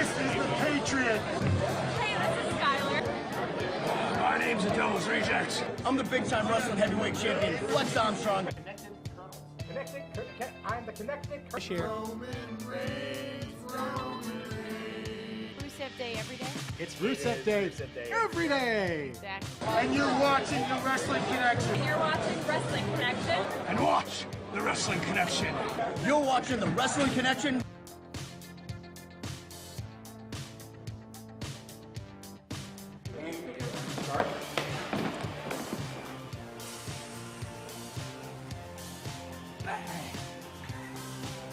This is the Patriot. Hey, this is Skylar. My name's the Devil's Rejects. I'm the big-time wrestling heavyweight champion, Flex Armstrong. I'm the connected Here. Rusev Day every day? It's Rusev Day every day. Exactly. And you're watching the Wrestling Connection. You're watching Wrestling Connection. And watch the Wrestling Connection. You're watching the Wrestling Connection.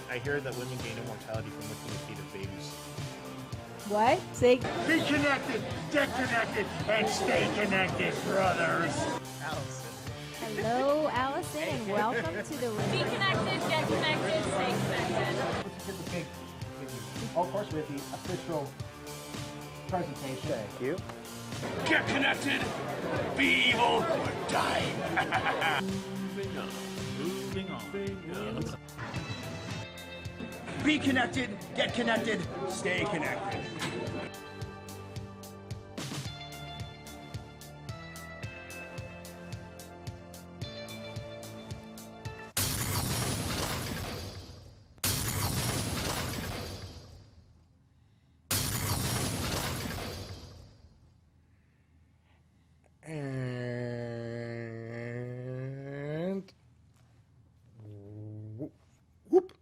I hear that women gain immortality from licking the feet of babies. What? Say. Be connected, get connected, and stay connected, brothers. Hello, Allison, and welcome to the Be connected, get connected, stay connected. Let's get the big, of course, with the official presentation. Thank you. Get connected, be evil, or die. Moving on. Be connected, get connected, stay connected. And whoop.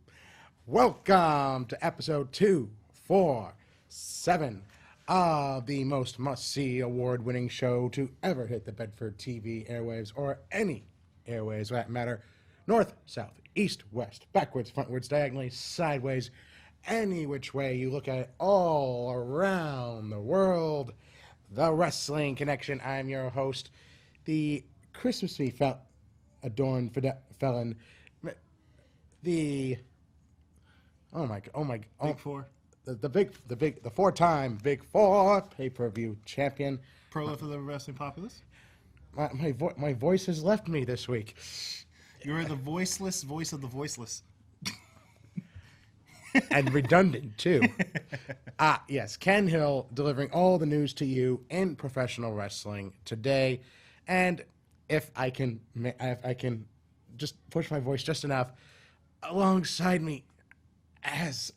Welcome to episode 247 of the most must-see award-winning show to ever hit the Bedford TV airwaves, or any airwaves for that matter. North, south, east, west, backwards, frontwards, diagonally, sideways, any which way you look at it, all around the world. The Wrestling Connection. I'm your host, the Christmassy adorned felon, the big four, the four-time Big Four pay-per-view champion, Prologue for the wrestling populace. My voice has left me this week. You're the voiceless voice of the voiceless. And redundant, too. Yes, Ken Hill delivering all the news to you in professional wrestling today. And if I can just push my voice just enough, alongside me, as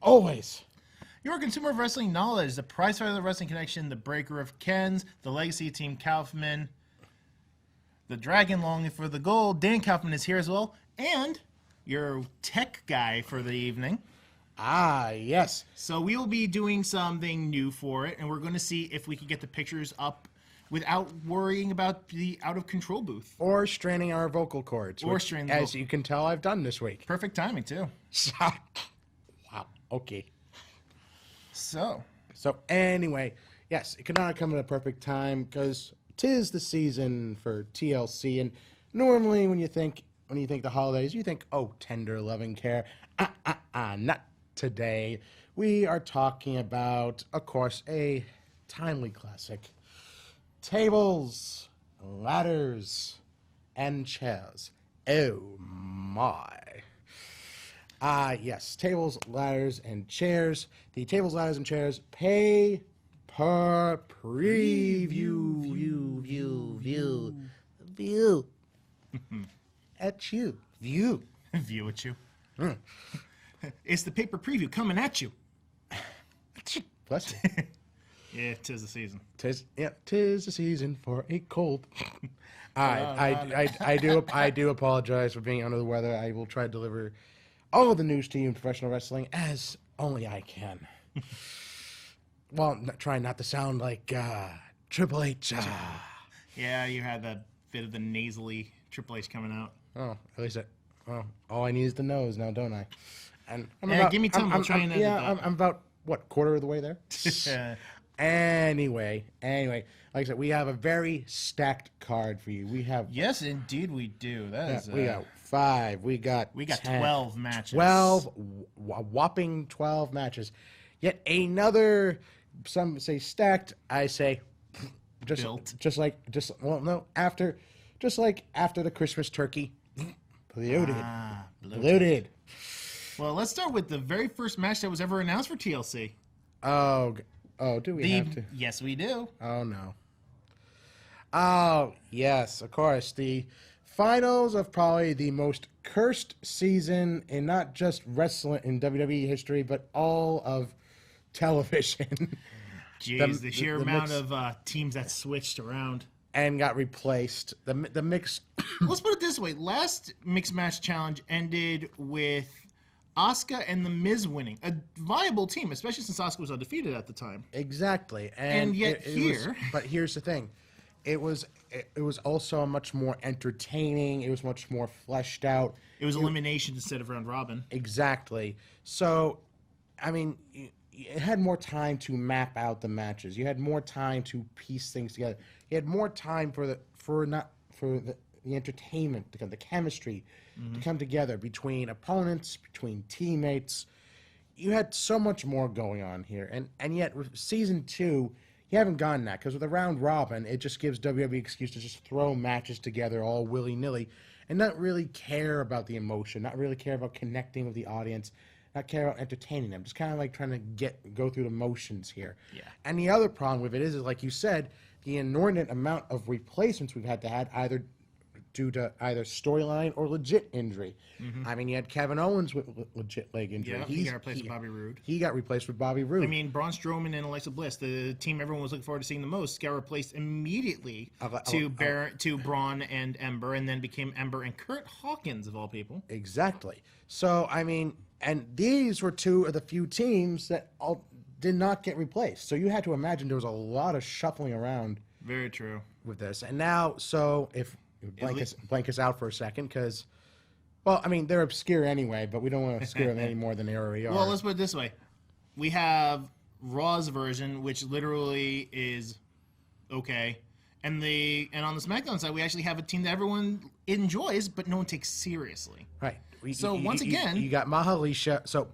always, Your consumer of wrestling knowledge, the prize fighter of the Wrestling Connection, the breaker of Kens, the legacy team Kaufman, the dragon longing for the gold. Dan Kaufman is here as well. And your tech guy for the evening. Yes. So we will be doing something new for it, and we're going to see if we can get the pictures up without worrying about the out-of-control booth. Or straining our vocal cords. Or which, straining the as vocal- you can tell, I've done this week. Perfect timing, too. Wow. Okay. So Anyway, yes, it could not come at a perfect time because 'tis the season for TLC, and normally when you think the holidays, you think, oh, tender, loving care. Not today. We are talking about, of course, a timely classic. Tables, ladders, and chairs. Oh, my. Yes, tables, ladders, and chairs. The tables, ladders, and chairs pay per preview. View. At you. View. view at you. It's the paper preview coming at you. Bless you. Yeah, 'tis the season. Tis the season for a cold. I do apologize for being under the weather. I will try to deliver all of the news to you in professional wrestling as only I can. Well, trying not to sound like Triple H. Yeah, you had that bit of the nasally Triple H coming out. Oh, at least all I need is the nose now, don't I? And give me time. I'll try and edit that. I'm about quarter of the way there. Anyway, like I said, we have a very stacked card for you. We have Yes, indeed, we do. we got 5. We got 10, 12 matches. 12, whopping 12 matches. Yet another. Some say stacked. I say Built. Just like after the Christmas turkey. Bloated. Well, let's start with the very first match that was ever announced for TLC. Do we have to? Yes, we do. Oh, no. Oh, yes, of course. The finals of probably the most cursed season in not just wrestling in WWE history, but all of television. Jeez, the sheer amount of teams that switched around. And got replaced. The mixed... Let's put it this way. Last Mixed Match Challenge ended with Asuka and The Miz winning. A viable team, especially since Asuka was undefeated at the time. Exactly. And yet but here's the thing. It was also much more entertaining. It was much more fleshed out. It was elimination instead of round robin. Exactly. So, I mean, you had more time to map out the matches. You had more time to piece things together. You had more time for the entertainment to come, the chemistry to come together between opponents, between teammates. You had so much more going on here, and yet with season 2, you haven't gotten that because with a round robin, it just gives WWE excuse to just throw matches together all willy nilly, and not really care about the emotion, not really care about connecting with the audience, not care about entertaining them. Just kind of like trying to go through the motions here. Yeah. And the other problem with it is like you said, the inordinate amount of replacements we've had to have either due to either storyline or legit injury. I mean, you had Kevin Owens with legit leg injury. Yeah, he got replaced with Bobby Roode. He got replaced with Bobby Roode. I mean, Braun Strowman and Alexa Bliss, the team everyone was looking forward to seeing the most, got replaced immediately to Braun and Ember, and then became Ember and Kurt Hawkins, of all people. Exactly. So, I mean, and these were two of the few teams that did not get replaced. So you had to imagine there was a lot of shuffling around. Very true. With this. And now, so if blank us out for a second, because, well, I mean, they're obscure anyway, but we don't want to screw them any more than they already are. Well, let's put it this way. We have Raw's version, which literally is okay. And on the SmackDown side, we actually have a team that everyone enjoys, but no one takes seriously. Right. Once again... You got Mahalisha. So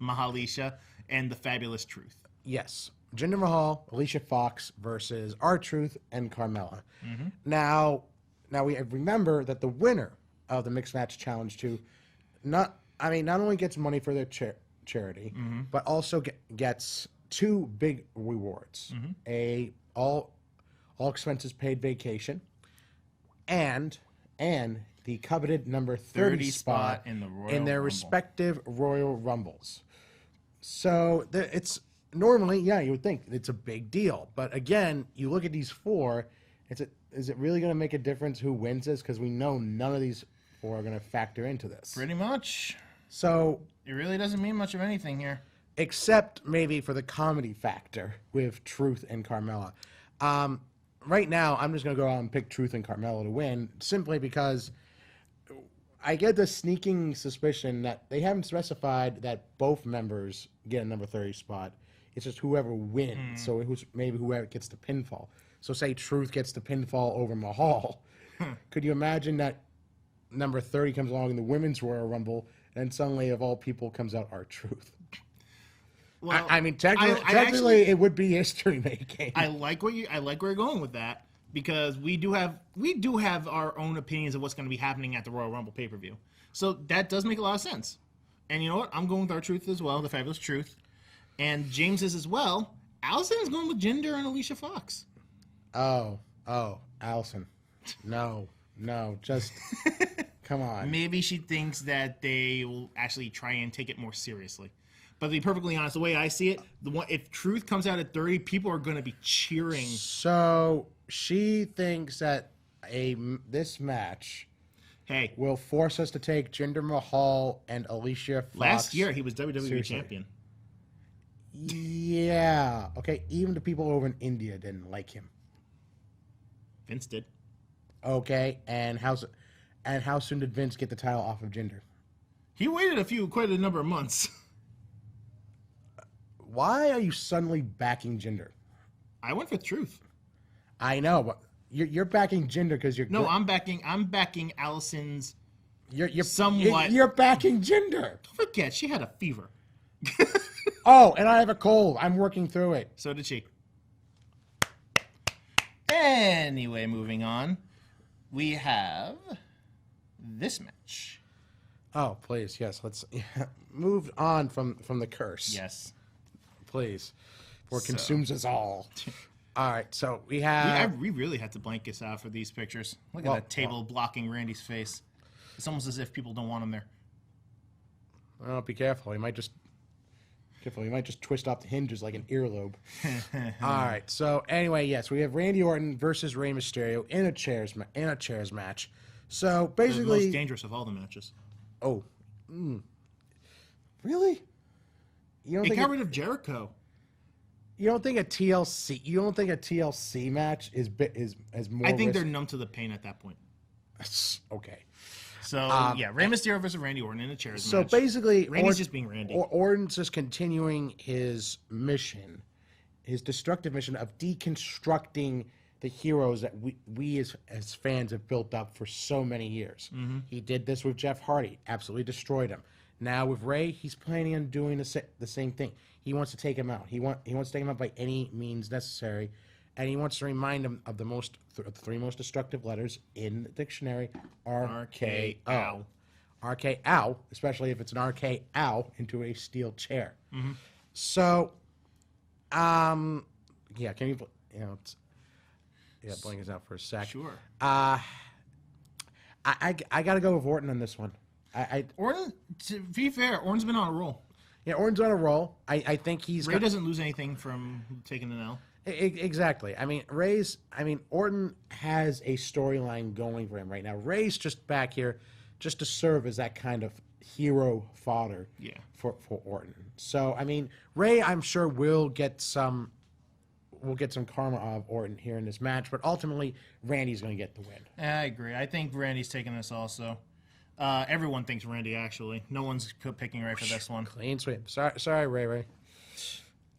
Mahalisha and the Fabulous Truth. Yes. Jinder Mahal, Alicia Fox versus R-Truth and Carmella. Now we remember that the winner of the Mixed Match Challenge 2 not only gets money for their charity, but also gets 2 big rewards. A all expenses paid vacation and the coveted number 30 spot in their respective Royal Rumbles. So it's normally, yeah, you would think it's a big deal. But again, you look at these 4, is it really going to make a difference who wins this? Because we know none of these 4 are going to factor into this. Pretty much. So it really doesn't mean much of anything here. Except maybe for the comedy factor with Truth and Carmella. Right now, I'm just going to go out and pick Truth and Carmella to win, simply because I get the sneaking suspicion that they haven't specified that both members get a number 30 spot. It's just whoever wins. So maybe whoever gets the pinfall. So say Truth gets the pinfall over Mahal. Could you imagine that number 30 comes along in the Women's Royal Rumble, and suddenly, of all people, comes out R-Truth? Well, I mean, technically, it would be history making. I like where you're going with that, because we do have our own opinions of what's going to be happening at the Royal Rumble pay-per-view. So that does make a lot of sense. And you know what? I'm going with R-Truth as well, the Fabulous Truth. And James is as well. Allison is going with Jinder and Alicia Fox. Oh, Allison. No, just come on. Maybe she thinks that they will actually try and take it more seriously. But to be perfectly honest, the way I see it, if Truth comes out at 30, people are going to be cheering. So she thinks that this match will force us to take Jinder Mahal and Alicia Fox. Last year, he was WWE champion. Yeah. Okay, even the people over in India didn't like him. Vince did. Okay, and how soon did Vince get the title off of Jinder? He waited quite a number of months. Why are you suddenly backing Jinder? I went for Truth. I know, but you're backing Jinder because you're... No, I'm backing Allison's... You're somewhat... You're backing Jinder. Don't forget, she had a fever. Oh, and I have a cold. I'm working through it. So did she. Anyway, moving on. We have this match. Oh, please, yes. Let's move on from the curse. Yes. please. Or consumes us all. All right, so we have... We really had to blank us out for these pictures. Look Well, at that table blocking Randy's face. It's almost as if people don't want him there. Well, be careful. He might just twist off the hinges like an earlobe. All right. So anyway, yes, we have Randy Orton versus Rey Mysterio in a chairs match. So The basically, most dangerous of all the matches. oh, really? You don't It think got rid of Jericho. you don't think a TLC? You don't think a TLC match is more? I think risk- they're numb to the pain at that point. okay. So yeah, Rey Mysterio versus Randy Orton in a chairs So match. basically, Randy's just being Randy. Orton's just continuing his mission, his destructive mission of deconstructing the heroes that we as fans have built up for so many years. Mm-hmm. He did this with Jeff Hardy, absolutely destroyed him. Now with Ray, he's planning on doing the same thing. He wants to take him out. He wants to take him out by any means necessary, and he wants to remind him of the three most destructive letters in the dictionary: RKO. RKO, especially if it's an RKO into a steel chair. Mm-hmm. So, yeah, can you, blank us out for a sec. Sure. I got to go with Orton on this one. Orton, to be fair, Orton's been on a roll. Yeah, Orton's on a roll. I think he's Ray doesn't lose anything from taking an L. Exactly. I mean, Orton has a storyline going for him right now. Ray's just back here just to serve as that kind of hero fodder for Orton. So, I mean, Ray, I'm sure, will get some karma of Orton here in this match, but ultimately, Randy's going to get the win. I agree. I think Randy's taking this also. Everyone thinks Randy, actually. No one's picking Ray for this one. Clean sweep. Sorry, Ray.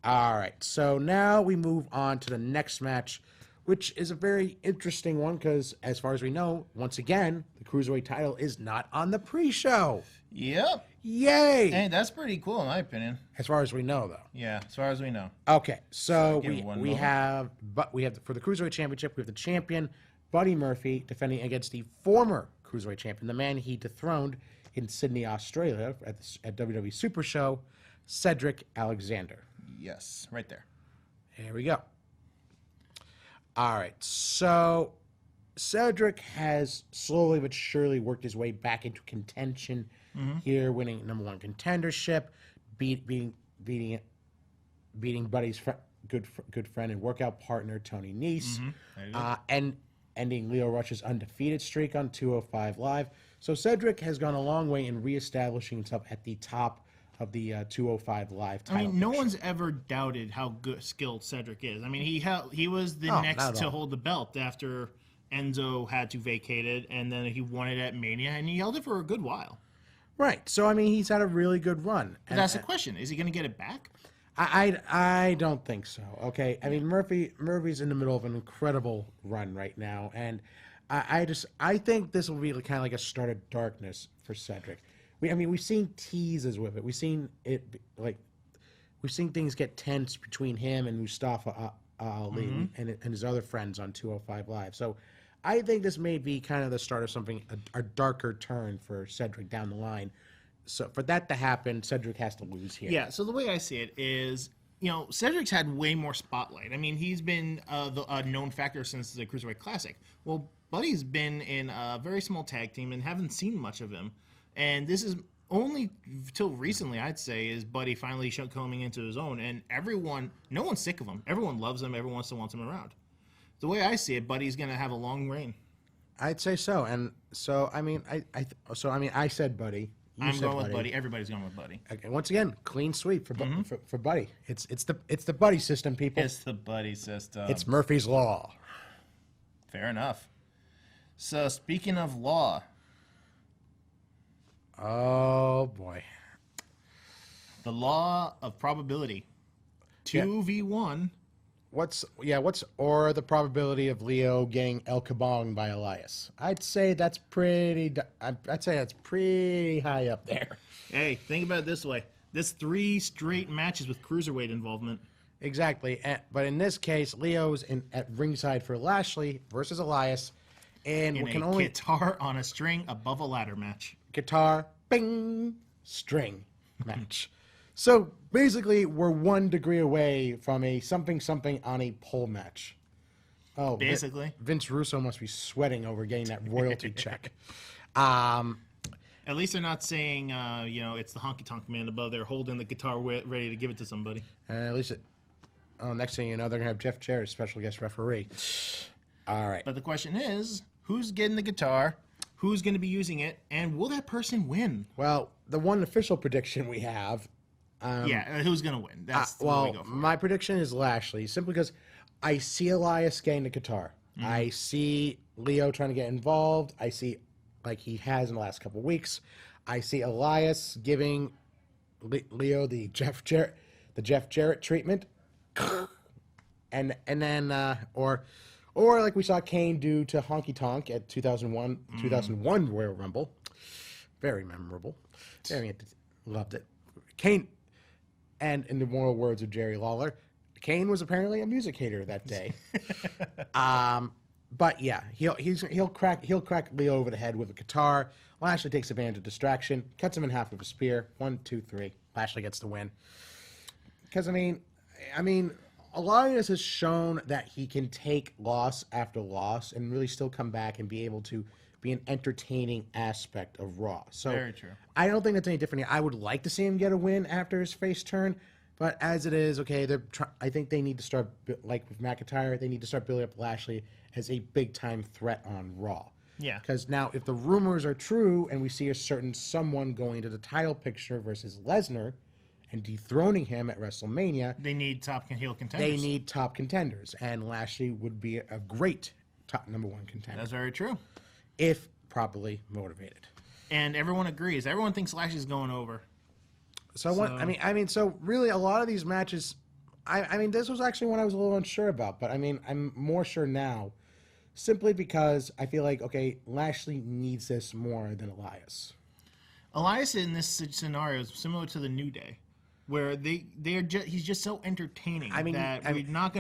All right, so now we move on to the next match, which is a very interesting one because, as far as we know, once again, the Cruiserweight title is not on the pre-show. Yep. Yay! Hey, that's pretty cool in my opinion. As far as we know, though. Yeah, as far as we know. Okay, so give it one we moment. have for the Cruiserweight Championship, we have the champion, Buddy Murphy, defending against the former Cruiserweight champion, the man he dethroned in Sydney, Australia, at WWE Super Show, Cedric Alexander. Yes, right there. Here we go. All right, so Cedric has slowly but surely worked his way back into contention here, winning #1 contendership, beating Buddy's good friend and workout partner Tony Nese, and ending Leo Rush's undefeated streak on 205 Live. So Cedric has gone a long way in reestablishing himself at the top of the 205 Live title. I mean, no picture. one's ever doubted how good skilled Cedric is. I mean, he was the not next at to all. hold the belt after Enzo had to vacate it, and then he won it at Mania, and he held it for a good while. Right. So I mean, he's had a really good run. But that's the question: is he going to get it back? I don't think so. Okay. I mean, Murphy's in the middle of an incredible run right now, and I think this will be kind of like a start of darkness for Cedric. We've seen teases with it. We've seen things get tense between him and Mustafa Ali and his other friends on 205 Live. So I think this may be kind of the start of something, a darker turn for Cedric down the line. So for that to happen, Cedric has to lose here. Yeah, so the way I see it is, Cedric's had way more spotlight. I mean, he's been a known factor since the Cruiserweight Classic. Well, Buddy's been in a very small tag team and haven't seen much of him. And this is only till recently, I'd say, is Buddy finally coming into his own. And no one's sick of him. Everyone loves him. Everyone still wants him around. The way I see it, Buddy's going to have a long reign. I'd say so. And so, I said Buddy. I'm going with Buddy. Everybody's going with Buddy. Okay, once again, clean sweep for Buddy. It's the Buddy system, people. It's the Buddy system. It's Murphy's Law. Fair enough. So, speaking of law. Oh, boy. The law of probability. 2v1. What's the probability of Leo getting El Kabong by Elias? I'd say that's pretty high up there. Hey, think about it this way. This 3 straight matches with Cruiserweight involvement. Exactly. But in this case, Leo's at ringside for Lashley versus Elias. And In we can a only guitar on a string above a ladder match. guitar, bing, string match. So Basically, we're 1 degree away from a something on a pole match. Oh, Basically. Vince Russo must be sweating over getting that royalty check. At least they're not saying, it's the honky tonk man above there holding the guitar ready to give it to somebody. At least next thing you know, they're going to have Jeff Jarrett, special guest referee. All right. But the question is, who's getting the guitar? Who's going to be using it? And will that person win? Well, the one official prediction we have. Who's going to win? That's what we go for. My prediction is Lashley, simply because I see Elias getting the guitar. I see Leo trying to get involved. I see, like he has in the last couple of weeks, I see Elias giving Leo the Jeff Jarrett treatment, and then or like we saw Kane do to Honky Tonk at 2001 Royal Rumble, very memorable, loved it. Kane, and in the moral words of Jerry Lawler, Kane was apparently a music hater that day. But yeah, he'll crack Leo over the head with a guitar. Lashley takes advantage of distraction, cuts him in half with a spear. 1, 2, 3. Lashley gets the win. Because I mean, Elias has shown that he can take loss after loss and really still come back and be able to be an entertaining aspect of Raw. So very true. I don't think that's any different here. I would like to see him get a win after his face turn. But as it is, okay, I think they need to start, like with McIntyre, they need to start building up Lashley as a big-time threat on Raw. Yeah. Because now, if the rumors are true and we see a certain someone going to the title picture versus Lesnar and dethroning him at WrestleMania, they need top heel contenders. They need top contenders, and Lashley would be a great top number 1 contender. That's very true. If properly motivated. And everyone agrees. Everyone thinks Lashley's going over. So really, a lot of these matches, I mean, this was actually one I was a little unsure about, but I mean, I'm more sure now, simply because I feel like, okay, Lashley needs this more than Elias. Elias in this scenario is similar to the New Day, where he's just so entertaining that we're not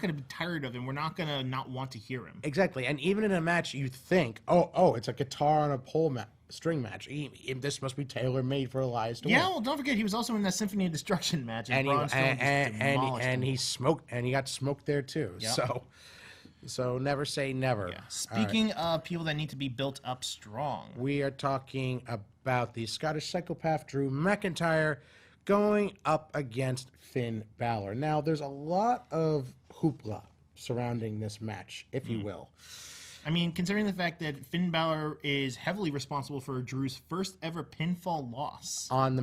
gonna be tired of him. We're not gonna not want to hear him. Exactly, and even in a match, you think, oh, it's a guitar on a pole string match. This must be tailor made for Elias to win. Yeah, well, don't forget he was also in that Symphony of Destruction match, and he smoked, and he got smoked there too. Yep. So never say never. Yeah. Speaking of people that need to be built up strong, we are talking about the Scottish psychopath Drew McIntyre going up against Finn Balor. Now, there's a lot of hoopla surrounding this match, if you will. I mean, considering the fact that Finn Balor is heavily responsible for Drew's first ever pinfall loss on the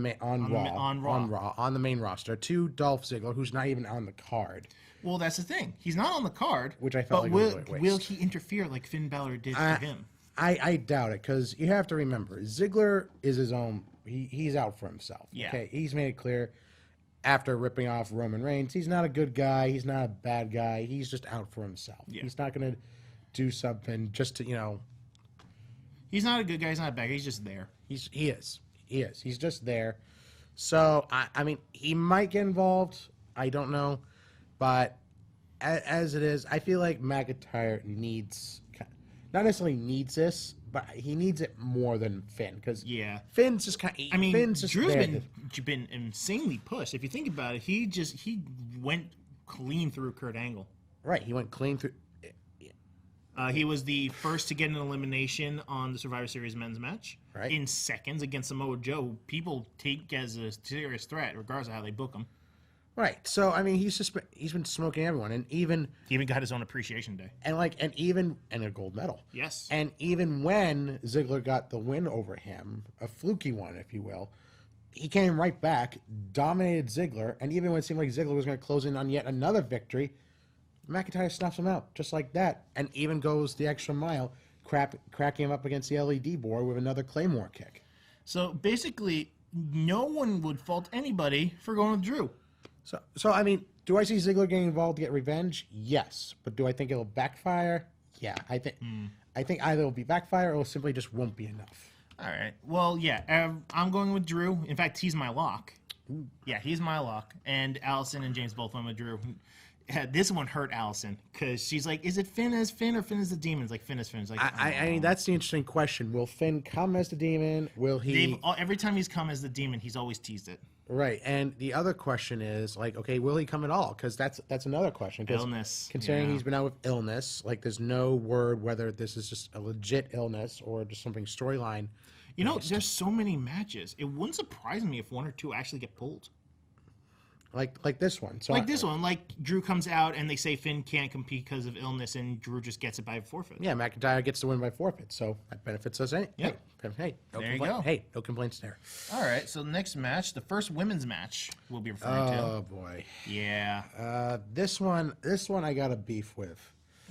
main roster to Dolph Ziggler, who's not even on the card. Well, that's the thing. He's not on the card, which I felt will he interfere like Finn Balor did for him? I doubt it, because you have to remember, Ziggler is his own. He's out for himself. Yeah. Okay, he's made it clear after ripping off Roman Reigns, he's not a good guy. He's not a bad guy. He's just out for himself. Yeah. He's not going to do something just to, He's not a good guy. He's not a bad guy. He's just there. He is. He's just there. So, I mean, he might get involved. I don't know. But as it is, I feel like McIntyre not necessarily needs this, but he needs it more than Finn. Because Finn's just kind of... Drew's been insanely pushed. If you think about it, he went clean through Kurt Angle. Right, he went clean through... He was the first to get an elimination on the Survivor Series men's match in seconds against Samoa Joe, who people take as a serious threat, regardless of how they book him. Right. So I mean, he's been smoking everyone, and he even got his own appreciation day, and a gold medal. Yes. And even when Ziggler got the win over him, a fluky one, if you will, he came right back, dominated Ziggler, and even when it seemed like Ziggler was going to close in on yet another victory, McIntyre snuffs him out just like that, and even goes the extra mile, cracking him up against the LED board with another Claymore kick. So basically, no one would fault anybody for going with Drew. So I mean, do I see Ziggler getting involved to get revenge? Yes, but do I think it'll backfire? Yeah, I think either it'll be backfire or it simply just won't be enough. All right. Well, yeah, I'm going with Drew. In fact, he's my lock. Ooh. Yeah, he's my lock. And Allison and James both went with Drew. This one hurt Allison because she's like, "Is it Finn as Finn or Finn as the demon?" It's like Finn as Finn. It's like, I mean, that's the interesting question. Will Finn come as the demon? Will he? Every time he's come as the demon, he's always teased it. Right, and the other question is like, okay, will he come at all? Because that's another question. 'Cause Illness, considering yeah. he's been out with illness, like there's no word whether this is just a legit illness or just something storyline. You know, there's so many matches. It wouldn't surprise me if 1 or 2 actually get pulled. Like this one. So Like this one, like Drew comes out and they say Finn can't compete because of illness, and Drew just gets it by forfeit. Yeah, McIntyre gets the win by forfeit, so that benefits us. Hey, Yep. hey, no There you complaint. go. Hey, no complaints there. All right, so the next match, the first women's match, we'll be referring Oh boy, to. Yeah. this one I got a beef with.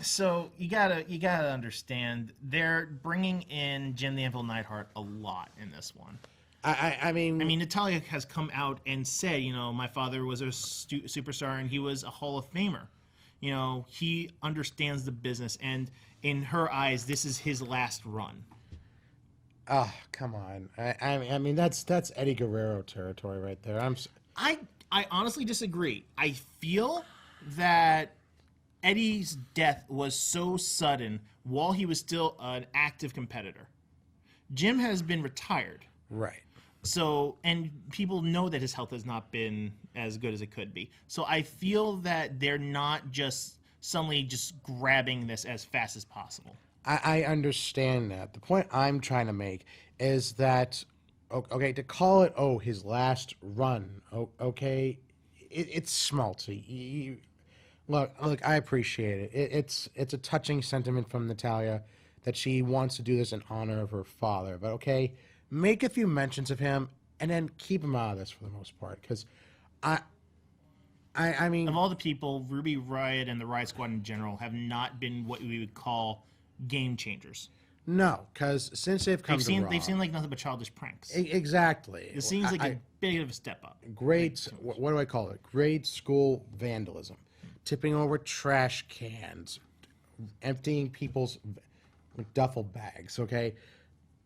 So you gotta understand, they're bringing in Jen the Anvil Neidhart a lot in this one. I mean, Natalia has come out and said, you know, my father was a superstar and he was a Hall of Famer. You know, he understands the business, and in her eyes, this is his last run. oh come on. I mean that's Eddie Guerrero territory right there. I honestly disagree. I feel that Eddie's death was so sudden while he was still an active competitor. Jim has been retired. right. So, and people know that his health has not been as good as it could be. So I feel that they're not just suddenly just grabbing this as fast as possible. I understand that. The point I'm trying to make is that, okay, to call it, his last run, okay, it's schmaltzy. Look, I appreciate it. It's a touching sentiment from Natalia that she wants to do this in honor of her father. But okay, make a few mentions of him and then keep him out of this for the most part. Because I mean, Of all the people, Ruby Riott and the Riott Squad in general have not been what we would call game changers. no, because since they've come to Raw, They've seen like nothing but childish pranks. Exactly. It seems like a bit of a step up. Grade, what do I call it? Grade school vandalism. Tipping over trash cans, emptying people's duffel bags, okay?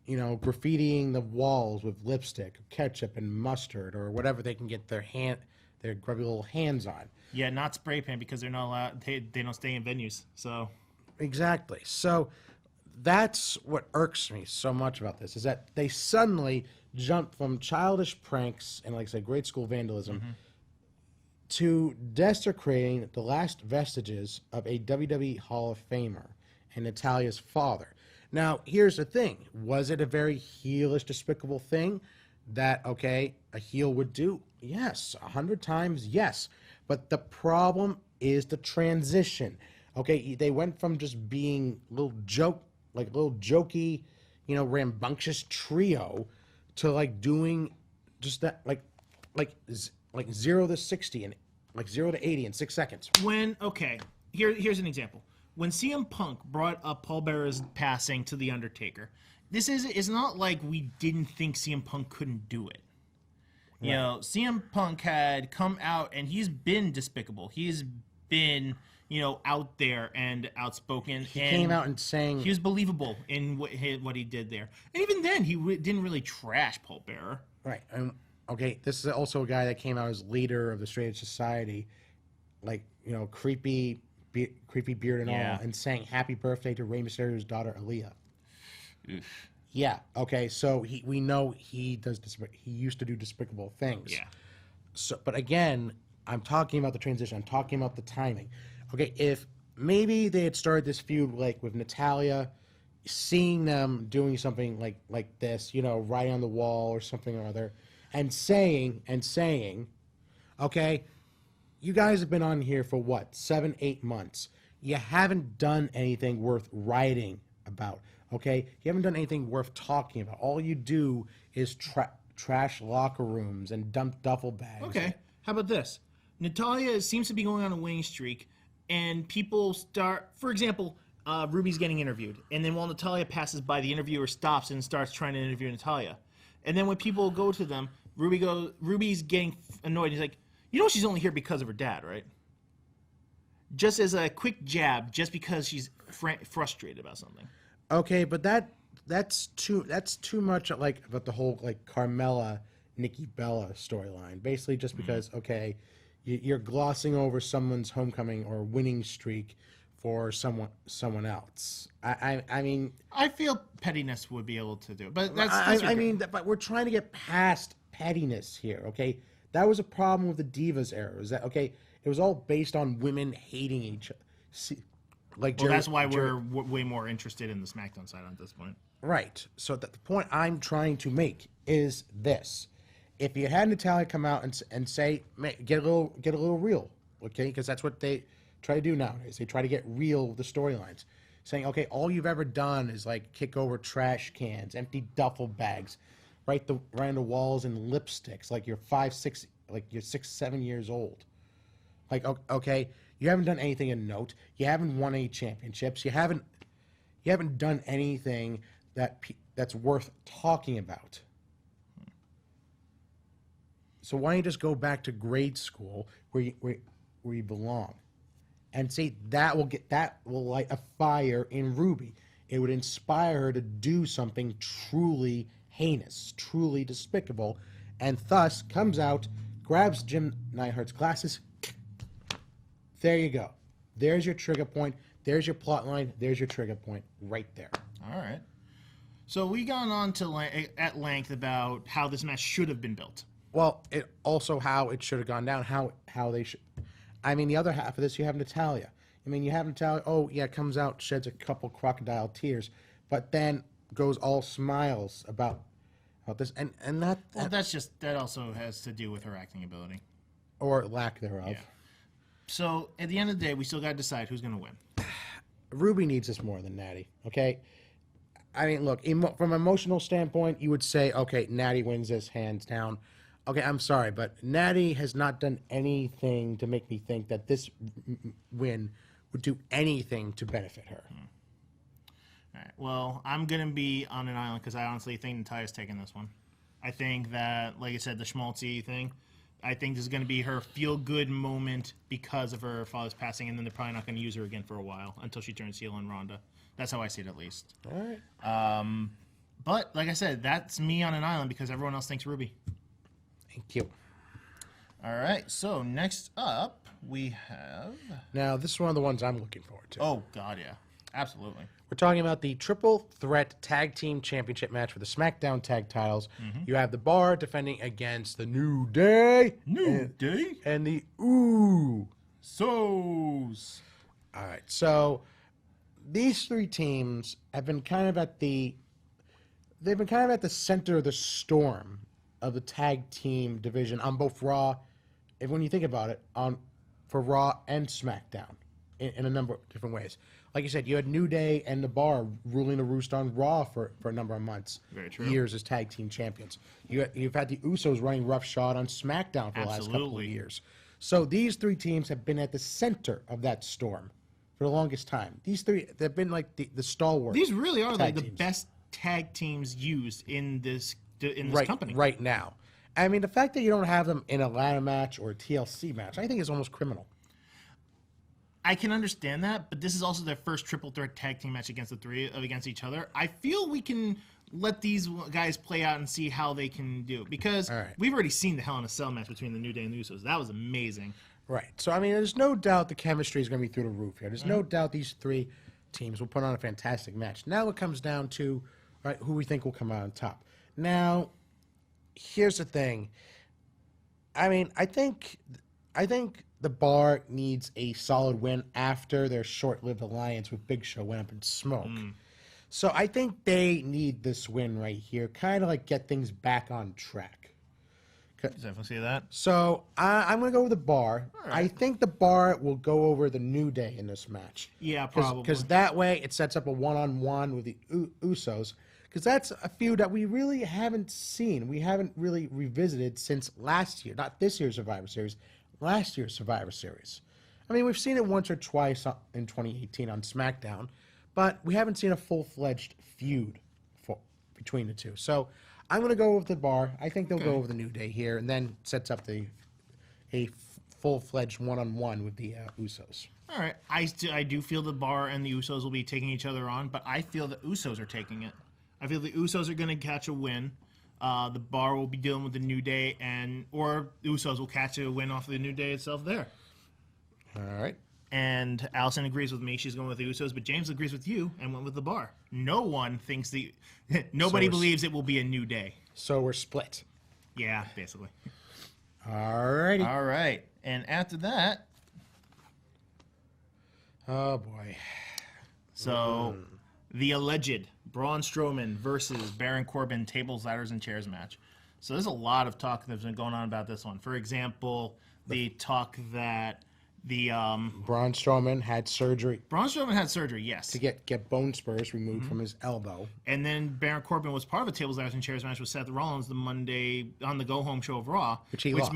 You know, graffitiing the walls with lipstick, ketchup, and mustard, or whatever they can get their grubby little hands on. Yeah, not spray paint because they're not allowed. They don't stay in venues. So Exactly. So that's what irks me so much about this, is that they suddenly jump from childish pranks and, like I said, grade school vandalism to desecrating the last vestiges of a WWE Hall of Famer and Natalia's father. Now, here's the thing. Was it a very heelish, despicable thing that, okay, a heel would do? Yes. 100 times, yes. But the problem is the transition. Okay, they went from just being little jokey, you know, rambunctious trio to like doing just that, like 0 to 60 and like 0 to 80 in 6 seconds. Here's an example. When CM Punk brought up Paul Bearer's passing to The Undertaker, it's not like we didn't think CM Punk couldn't do it. You know, CM Punk had come out and he's been despicable. He's been, you know, out there and outspoken. He came out and saying he was believable in what he did there. And even then, he didn't really trash Paul Bearer. right. And okay, this is also a guy that came out as leader of the Straight Edge Society, like, you know, creepy beard and all, and saying happy birthday to Rey Mysterio's daughter Aaliyah. Oof. Yeah. Okay. So we know he used to do despicable things. Yeah. So, but again, I'm talking about the transition. I'm talking about the timing. Okay, if maybe they had started this feud like with Natalia, seeing them doing something like this, you know, writing on the wall or something or other, and saying, okay, you guys have been on here for what, 7-8 months. You haven't done anything worth writing about. Okay, you haven't done anything worth talking about. All you do is trash locker rooms and dump duffel bags. Okay, how about this? Natalia seems to be going on a winning streak, and people start, for example, Ruby's getting interviewed, and then while Natalia passes by, the interviewer stops and starts trying to interview Natalia. And then when people go to them, Ruby's getting annoyed. He's like, you know she's only here because of her dad, right? Just as a quick jab, just because she's frustrated about something. Okay, but that's too much like about the whole like Carmella Nikki Bella storyline. Basically, just because okay, you're glossing over someone's homecoming or winning streak for someone else. I mean, I feel pettiness would be able to do it, but but we're trying to get past pettiness here. Okay, That was a problem with the Divas era. Is that okay? It was all based on women hating each other. Like that's why we're way more interested in the SmackDown side at this point. Right. So the point I'm trying to make is this: if you had Natalia come out and say, get a little real, okay? Because that's what they try to do nowadays. They try to get real with the storylines, saying, okay, all you've ever done is like kick over trash cans, empty duffel bags, write on the walls in lipsticks, like you're 6, 7 years old. Like, okay, you haven't done anything in note. You haven't won any championships. You haven't done anything that's worth talking about. So why don't you just go back to grade school where you belong, and see that will light a fire in Ruby. It would inspire her to do something truly heinous, truly despicable, and thus comes out, grabs Jim Neidhart's glasses. There you go. There's your trigger point. There's your plot line. There's your trigger point right there. All right. So we gone on to at length about how this match should have been built. Well, it also how it should have gone down, how they should. I mean, the other half of this, you have Natalia. I mean, you have Natalia. Oh yeah, comes out, sheds a couple crocodile tears, but then goes all smiles about this, and that. Well, that also has to do with her acting ability, or lack thereof. Yeah. So at the end of the day, we still got to decide who's going to win. Ruby needs this more than Natty. Okay. I mean, look, from an emotional standpoint, you would say, okay, Natty wins this hands down. Okay, I'm sorry, but Natty has not done anything to make me think that this win would do anything to benefit her. All right. Well, I'm going to be on an island because I honestly think Natalia's taking this one. I think that, like I said, the schmaltzy thing, I think this is going to be her feel-good moment because of her father's passing, and then they're probably not going to use her again for a while until she turns heel on Ronda. That's how I see it, at least. All right. But, like I said, that's me on an island because everyone else thinks Ruby. Thank you. All right, so next up, we have... Now, this is one of the ones I'm looking forward to. Oh, God, yeah. Absolutely. We're talking about the Triple Threat Tag Team Championship match for the SmackDown Tag Titles. Mm-hmm. You have the Bar defending against the New Day. And the Usos. All right, so these three teams have been kind of at the center of the storm of the tag team division on both Raw, and when you think about it, for Raw and SmackDown in a number of different ways. Like you said, you had New Day and the Bar ruling the roost on Raw for a number of months, very true, years as tag team champions. You've had the Usos running roughshod on SmackDown for the last couple of years. So these three teams have been at the center of that storm for the longest time. These three, they've been like the stalwart. These really are like the best tag teams used in this company right now. I mean, the fact that you don't have them in a ladder match or a TLC match, I think is almost criminal. I can understand that, but this is also their first triple threat tag team match against against each other. I feel we can let these guys play out and see how they can do, because we've already seen the Hell in a Cell match between the New Day and the Usos. That was amazing. Right. So, I mean, there's no doubt the chemistry is going to be through the roof here. There's no doubt these three teams will put on a fantastic match. Now it comes down to who we think will come out on top. Now, here's the thing. I mean, I think the Bar needs a solid win after their short-lived alliance with Big Show went up in smoke. So I think they need this win right here, kind of like get things back on track. Definitely see that. So I'm going to go with the Bar. Right. I think the Bar will go over the New Day in this match. Yeah, probably. Because that way it sets up a one-on-one with the Usos. Because that's a feud that we really haven't seen. We haven't really revisited since last year. Not this year's Survivor Series. Last year's Survivor Series. I mean, we've seen it once or twice in 2018 on SmackDown, but we haven't seen a full-fledged feud between the two. So I'm going to go with the Bar. I think they'll go over the New Day here, and then sets up a full-fledged one-on-one with the Usos. All right. I do feel the Bar and the Usos will be taking each other on, but I feel the Usos are taking it. I feel the Usos are going to catch a win. The Bar will be dealing with the New Day, or the Usos will catch a win off of the New Day itself there. All right. And Allison agrees with me. She's going with the Usos, but James agrees with you and went with the Bar. No one thinks nobody believes it will be a New Day. So we're split. Yeah, basically. Alrighty. All right. And after that, Oh boy. so the alleged Braun Strowman versus Baron Corbin tables, ladders, and chairs match. So there's a lot of talk that's been going on about this one. For example, the talk that the Braun Strowman had surgery Braun Strowman had surgery, yes. to get bone spurs removed from his elbow. And then Baron Corbin was part of a tables, ladders, and chairs match with Seth Rollins the Monday on the Go Home show of Raw, Which he lost.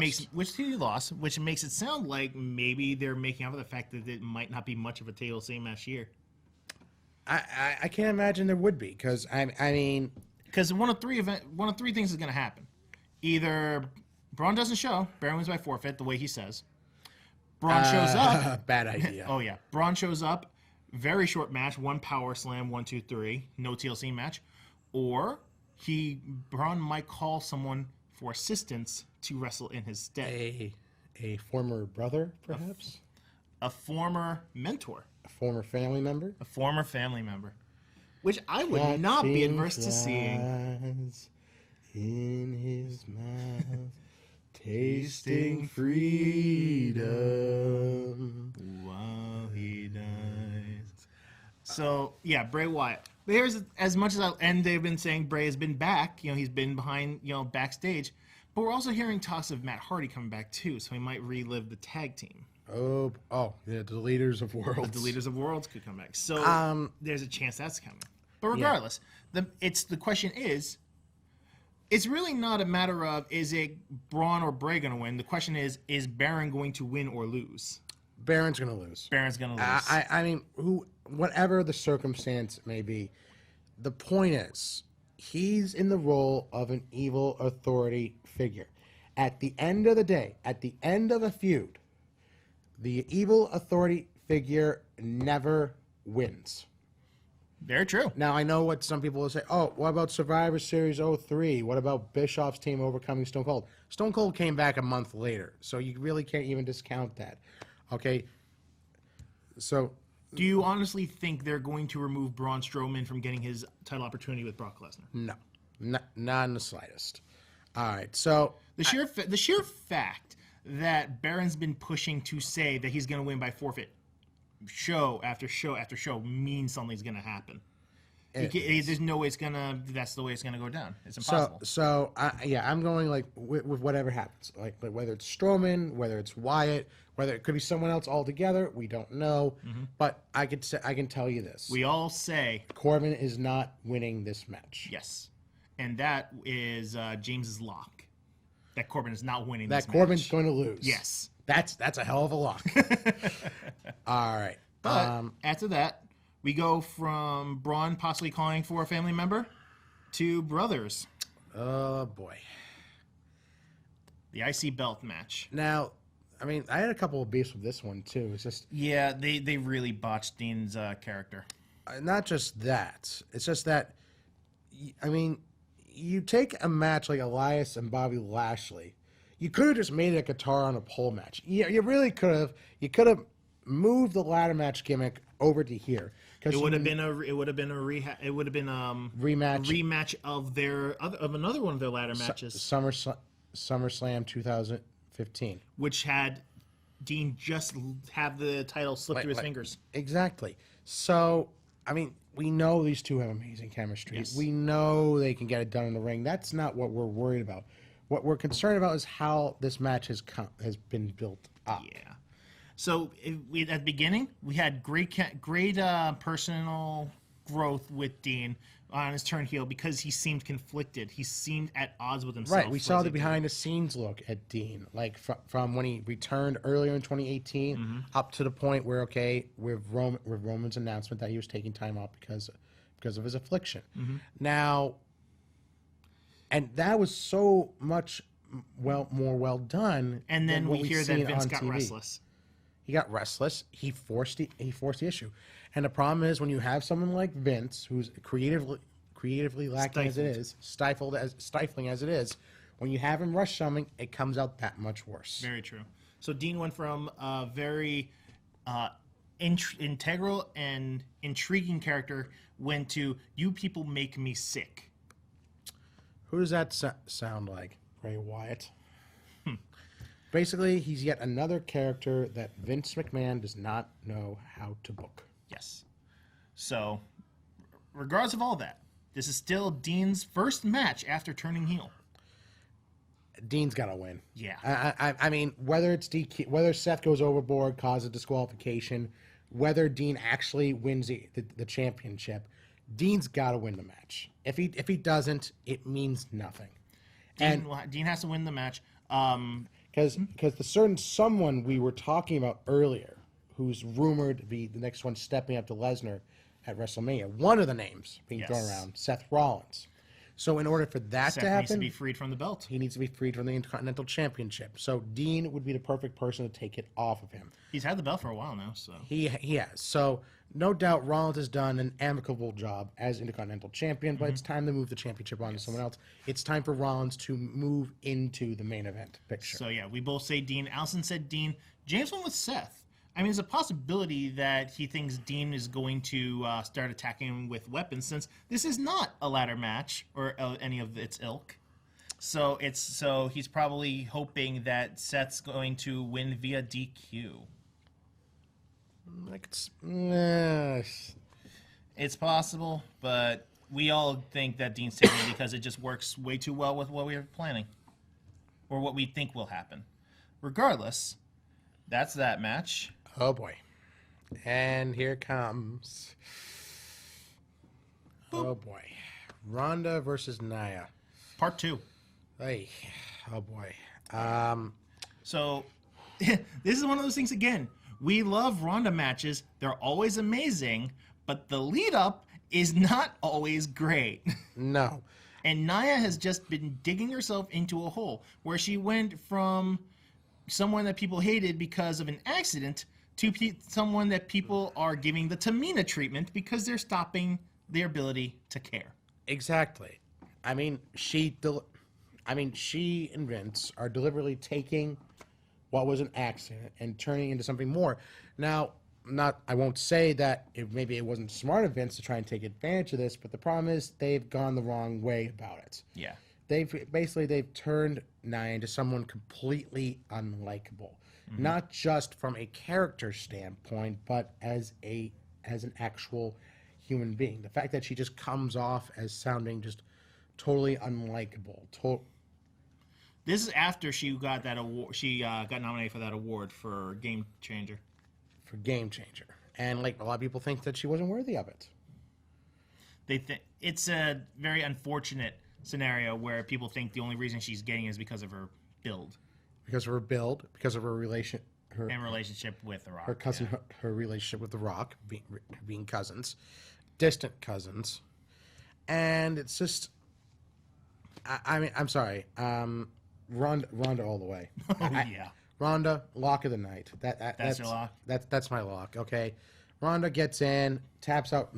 Which makes it sound like maybe they're making up for the fact that it might not be much of a TLC match here. I can't imagine there would be, because I mean, Because one of three things is going to happen. Either Braun doesn't show, Baron wins by forfeit, the way he says. Braun shows up. bad idea. Oh yeah, Braun shows up. Very short match, 1 power slam, 1, 2, 3, no TLC match. Or Braun might call someone for assistance to wrestle in his stead. A former brother, perhaps, A former mentor, a former family member. a former family member, which I would not be adverse to seeing. Flies in his mouth, tasting freedom. While he dies. So yeah, Bray Wyatt. There's as much as and they've been saying Bray has been back. You know, he's been behind, backstage. But we're also hearing talks of Matt Hardy coming back too, so he might relive the tag team. Oh, yeah, the leaders of worlds. The leaders of worlds could come back. So there's a chance that's coming. But regardless, the question is, it's really not a matter of is it Braun or Bray going to win. The question is Baron going to win or lose? Baron's going to lose. Baron's going to lose. I mean, whatever the circumstance may be, the point is, he's in the role of an evil authority figure. At the end of the day, at the end of a feud, the evil authority figure never wins. Very true. Now, I know what some people will say, oh, what about Survivor Series 03? What about Bischoff's team overcoming Stone Cold? Stone Cold came back a month later, so you really can't even discount that. Okay? So, Do you honestly think they're going to remove Braun Strowman from getting his title opportunity with Brock Lesnar? no. Not in the slightest. All right, so... The sheer fact that Baron's been pushing to say that he's going to win by forfeit show after show after show means something's going to happen. There's no way that's the way it's going to go down. It's impossible. I'm going like with whatever happens. Like whether it's Strowman, whether it's Wyatt, whether it could be someone else altogether, we don't know. But I can tell you this. We all say Corbin is not winning this match. yes. And that is James's lock. That Corbin is not winning this That Corbin's match. going to lose. Yes. That's a hell of a lock. All right. But after that, we go from Braun possibly calling for a family member to brothers. Oh boy. The IC belt match. Now, I mean, I had a couple of beefs with this one too. It's just Yeah, they really botched Dean's character. not just that. It's just that, I mean, you take a match like Elias and Bobby Lashley, you could have just made it a guitar on a pole match. You really could have. You could have moved the ladder match gimmick over to here. It would have been a rematch of another one of their ladder matches, SummerSlam 2015, which had Dean just have the title slip through his fingers. Exactly. So, I mean, we know these two have amazing chemistry. Yes. We know they can get it done in the ring. That's not what we're worried about. What we're concerned about is how this match has been built up. Yeah. So at the beginning, we had great personal growth with Dean on his turn heel because he seemed conflicted. He seemed at odds with himself. Right. We saw the behind-the-scenes look at Dean, like from when he returned earlier in 2018 up to the point where, okay, with Roman's announcement that he was taking time off because of his affliction. Now, and that was so much more well done. And then we hear that Vince got TV. restless. He got restless. He forced the issue, and the problem is when you have someone like Vince, who's creatively lacking as it is, stifling as it is, when you have him rush something, it comes out that much worse. Very true. So Dean went from a very integral and intriguing character went to "You people make me sick." Who does that sound like? Bray Wyatt. Basically, he's yet another character that Vince McMahon does not know how to book. Yes. So, regardless of all that, this is still Dean's first match after turning heel. Dean's got to win. Yeah. I mean, whether it's DQ, whether Seth goes overboard, causes disqualification, whether Dean actually wins the championship, Dean's got to win the match. If he doesn't, it means nothing. Dean has to win the match. Because the certain someone we were talking about earlier, who's rumored to be the next one stepping up to Lesnar at WrestleMania, one of the names being thrown around, Seth Rollins. So in order for that Seth to happen, needs to be freed from the belt. he needs to be freed from the Intercontinental Championship. So Dean would be the perfect person to take it off of him. He's had the belt for a while now, so He has. So no doubt Rollins has done an amicable job as Intercontinental Champion, but it's time to move the championship on to someone else. It's time for Rollins to move into the main event picture. So yeah, we both say Dean. Allison said Dean. James went with Seth. I mean, there's a possibility that he thinks Dean is going to start attacking him with weapons, since this is not a ladder match or any of its ilk. So he's probably hoping that Seth's going to win via DQ. It's possible, but we all think that Dean's taking it because it just works way too well with what we are planning, or what we think will happen. Regardless, that's that match. Oh boy. And here comes. Boop. Oh boy. Ronda versus Nia. Part 2. Hey. Oh boy. So this is one of those things again. We love Ronda matches. They're always amazing, but the lead up is not always great. No. And Nia has just been digging herself into a hole where she went from someone that people hated because of an accident to someone that people are giving the Tamina treatment because they're stopping their ability to care. Exactly. I mean, she and Vince are deliberately taking what was an accident and turning it into something more. Now, I won't say that maybe it wasn't smart of Vince to try and take advantage of this, but the problem is they've gone the wrong way about it. Yeah. They've turned Nia into someone completely unlikable. Mm-hmm. Not just from a character standpoint, but as an actual human being. The fact that she just comes off as sounding just totally unlikable. This is after she got that award. She got nominated for that award for Game Changer. For Game Changer, and like a lot of people think that she wasn't worthy of it. They think it's a very unfortunate scenario where people think the only reason she's getting is because of her build. Because of her build, because of her relationship with The Rock. Her cousin, yeah. her relationship with The Rock, being cousins, distant cousins, and it's just. I mean, I'm sorry, Ronda all the way. Yeah. Ronda, lock of the night. That's your lock? That's my lock. Okay, Ronda gets in, taps out,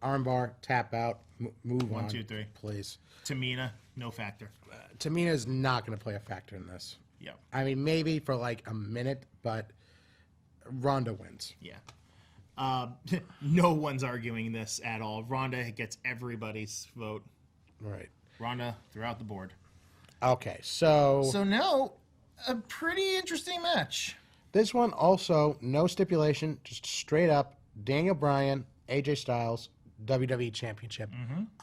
armbar, tap out, move on. 1, 2, 3, please. Tamina, no factor. Tamina is not going to play a factor in this. Yeah. I mean, maybe for like a minute, but Ronda wins. Yeah. No one's arguing this at all. Ronda gets everybody's vote. Right. Ronda throughout the board. Okay, so now, a pretty interesting match. This one also, no stipulation, just straight up Daniel Bryan, AJ Styles, WWE Championship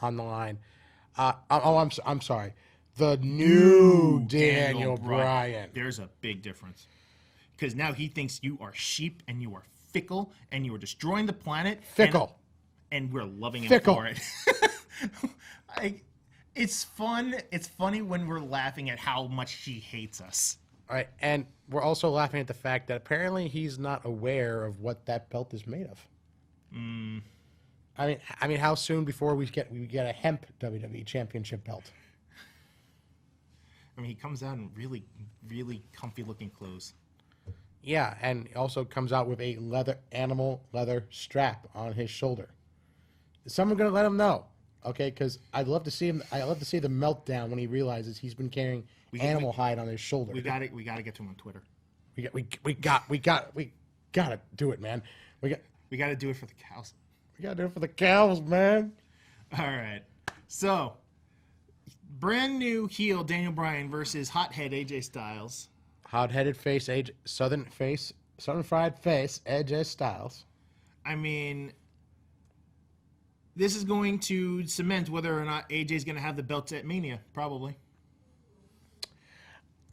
on the line. I'm sorry. The new Daniel Bryan. There's a big difference. Because now he thinks you are sheep and you are fickle and you are destroying the planet. Fickle. And we're loving him Fickle. for it. It's fun. It's funny when we're laughing at how much he hates us. All right, and we're also laughing at the fact that apparently he's not aware of what that belt is made of. I mean, how soon before we get a hemp WWE Championship belt? I mean, he comes out in really, really comfy-looking clothes. Yeah, and he also comes out with a animal leather strap on his shoulder. Is someone going to let him know? Okay, because I'd love to see him. I love to see the meltdown when he realizes he's been carrying animal hide on his shoulder. We got to get to him on Twitter. We got to do it, man. We got to do it for the cows. We got to do it for the cows, man. All right. So, brand new heel Daniel Bryan versus hothead AJ Styles. Hot-headed face, southern fried face, AJ Styles. I mean, this is going to cement whether or not AJ's going to have the belt at Mania, probably.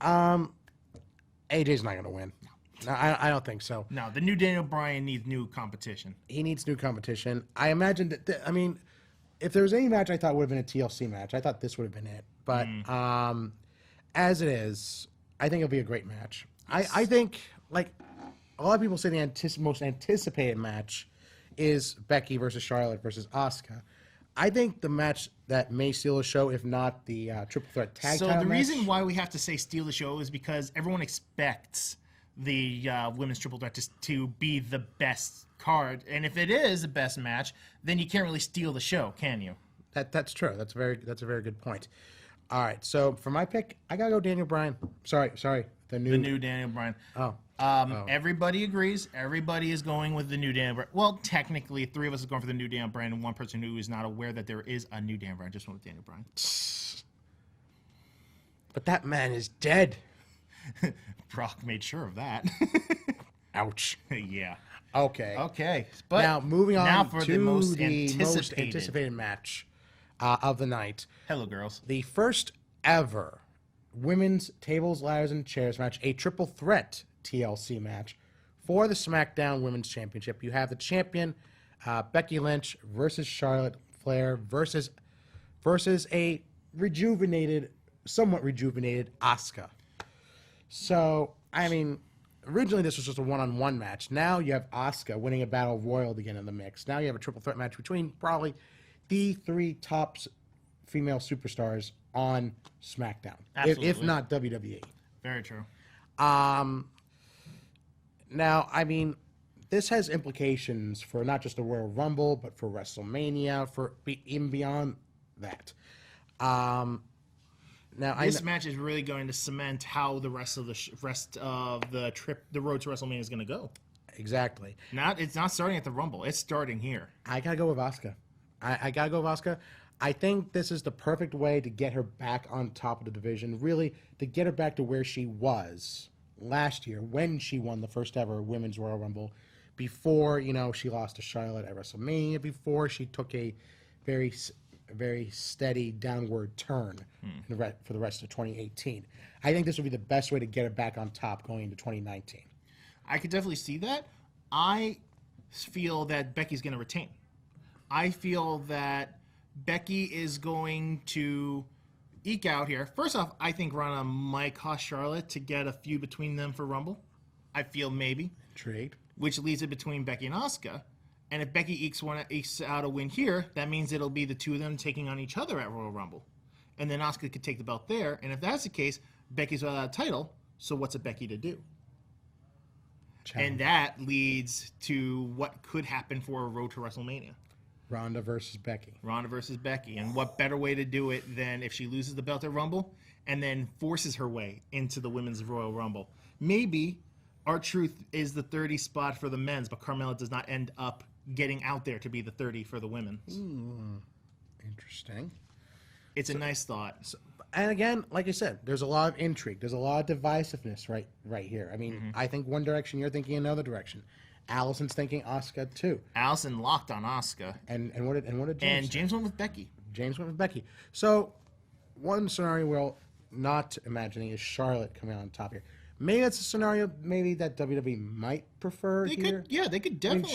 AJ's not going to win. No, I don't think so. No, the new Daniel Bryan needs new competition. He needs new competition. I imagine that. I mean, if there was any match I thought would have been a TLC match, I thought this would have been it. But as it is, I think it'll be a great match. I think, like, a lot of people say the most anticipated match is Becky versus Charlotte versus Asuka. I think the match that may steal the show, if not the triple threat tag title match. So the reason why we have to say steal the show is because everyone expects the women's triple threat to be the best card, and if it is the best match, then you can't really steal the show, can you? That's true. That's a very good point. All right, so for my pick, I gotta go Daniel Bryan. Sorry, the new Daniel Bryan. Oh. Everybody agrees. Everybody is going with the new Daniel Bryan. Well, technically, 3 of us are going for the new Daniel Bryan, and one person who is not aware that there is a new Daniel Bryan just went with Daniel Bryan. But that man is dead. Brock made sure of that. Ouch. Yeah. Okay. But now moving on now for to the most anticipated match of the night. Hello, girls. The first ever women's tables, ladders, and chairs match, a triple threat TLC match for the SmackDown Women's Championship. You have the champion Becky Lynch versus Charlotte Flair versus a somewhat rejuvenated Asuka. So, I mean, originally this was just a one-on-one match. Now you have Asuka winning a battle royal to get in the mix. Now you have a triple threat match between probably the 3 top female superstars on SmackDown, if not WWE. Very true. Now, I mean, this has implications for not just the Royal Rumble, but for WrestleMania, for even beyond that. Now, this match is really going to cement how the rest of the road to WrestleMania is going to go. Exactly. It's not starting at the Rumble. It's starting here. I gotta go with Asuka. I gotta go with Asuka. I think this is the perfect way to get her back on top of the division. Really, to get her back to where she was last year when she won the first ever Women's Royal Rumble. Before she lost to Charlotte at WrestleMania. Before she took a very steady downward turn for the rest of 2018. I think this would be the best way to get her back on top going into 2019. I could definitely see that. I feel that Becky's going to retain. I feel that Becky is going to eke out here. First off, I think Rana might cost Charlotte to get a feud between them for Rumble. I feel maybe. Trade. Which leaves it between Becky and Asuka. And if Becky ekes out a win here, that means it'll be the 2 of them taking on each other at Royal Rumble. And then Asuka could take the belt there. And if that's the case, Becky's without a title. So what's a Becky to do? Challenge. And that leads to what could happen for a road to WrestleMania. Ronda versus Becky. And what better way to do it than if she loses the belt at Rumble and then forces her way into the Women's Royal Rumble. Maybe R-Truth is the 30 spot for the men's, but Carmella does not end up getting out there to be the 30 for the women. Interesting. It's a nice thought. And again, like I said, there's a lot of intrigue. There's a lot of divisiveness right here. I mean, I think one direction, you're thinking another direction. Allison's thinking Asuka too. Allison locked on Asuka. And what did James And say? James went with Becky. So one scenario we're not imagining is Charlotte coming out on top here. Maybe that's a scenario maybe that WWE might prefer here. They could definitely.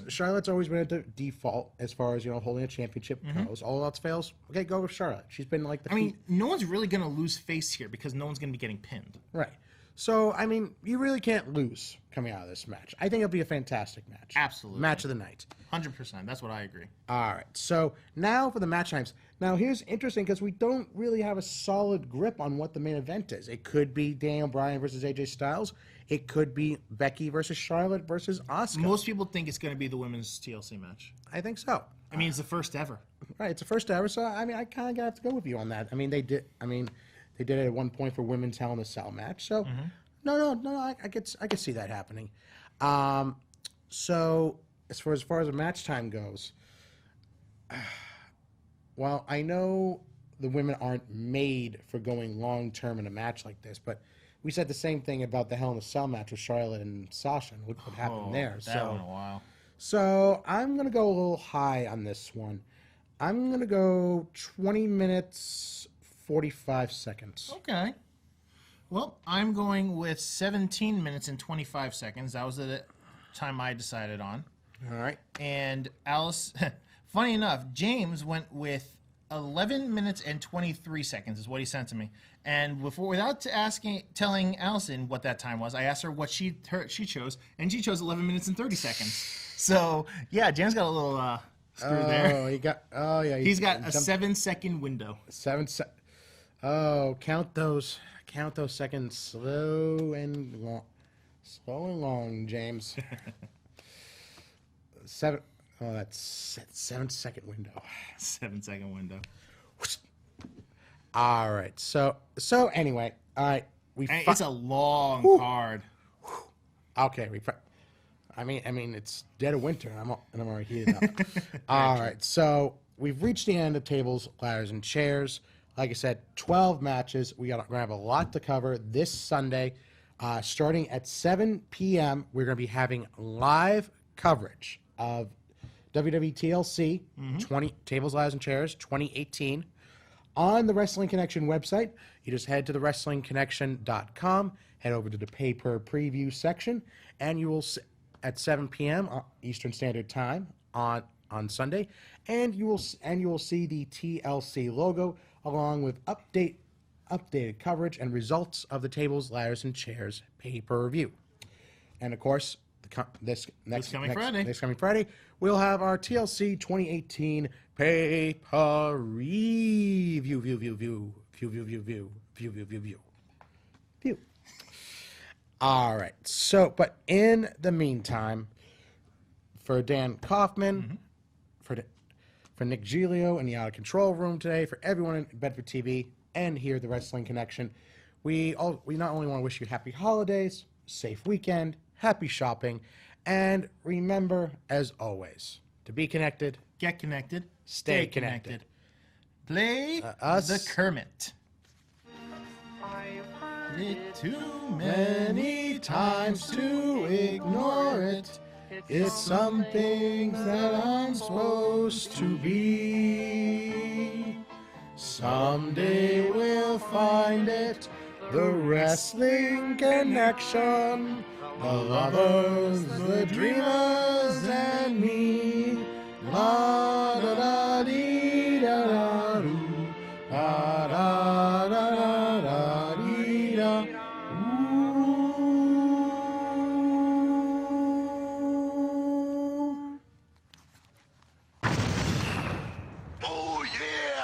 Charlotte's always been a default as far as holding a championship goes. All else fails, okay, go with Charlotte. She's been like the. I mean, no one's really gonna lose face here because no one's gonna be getting pinned. Right. So I mean, you really can't lose coming out of this match. I think it'll be a fantastic match. Absolutely. Match of the night. 100%. That's what I agree. All right. So now for the match times. Now here's interesting because we don't really have a solid grip on what the main event is. It could be Daniel Bryan versus AJ Styles. It could be Becky versus Charlotte versus Asuka. Most people think it's going to be the women's TLC match. I think so. I mean, it's the first ever. Right. It's the first ever. So I mean, I kind of have to go with you on that. I mean, they did it at one point for women's Hell in a Cell match. So no. I could see that happening. So as far as the match time goes. Well, I know the women aren't made for going long-term in a match like this, but we said the same thing about the Hell in a Cell match with Charlotte and Sasha and what happened there. That one a while. So I'm going to go a little high on this one. I'm going to go 20 minutes, 45 seconds. Okay. Well, I'm going with 17 minutes and 25 seconds. That was the time I decided on. All right. And Alice, funny enough, James went with 11 minutes and 23 seconds is what he sent to me. And without telling Allison what that time was, I asked her what she chose, and she chose 11 minutes and 30 seconds. So, yeah, James got a little screw there. He's got a 7-second window. Count those seconds slow and long, James. That's 7-second window. 7-second window. All right. So anyway, all right. It's a long card. Okay. I mean, it's dead of winter. I'm already heated up. All right. So we've reached the end of tables, ladders, and chairs. Like I said, 12 matches. We're gonna have a lot to cover this Sunday. Starting at 7 p.m., we're gonna be having live coverage of WWE TLC 20 Tables, Ladders, and Chairs 2018 on the Wrestling Connection website. You just head to the WrestlingConnection.com, head over to the pay-per-preview section, and you will at 7 p.m. Eastern Standard Time on Sunday, and you will see the TLC logo along with updated coverage and results of the Tables, Ladders, and Chairs pay-per-view. And of course, this coming Friday, we'll have our TLC 2018 pay-per-review. All right. So, but in the meantime, for Dan Kaufman, for Nick Giglio in the Out of Control room today, for everyone in Bedford TV and here at the Wrestling Connection, we not only want to wish you happy holidays, safe weekend, happy shopping, and remember, as always, to be connected, get connected, stay connected. Play us the Kermit. It too many times to ignore it. It's some things that I'm supposed to be. Someday we'll find it, the Wrestling Connection. The lovers, the dreamers, and me. La da da dee da da doo. Da da da da da dee da. Ooh. Oh, yeah!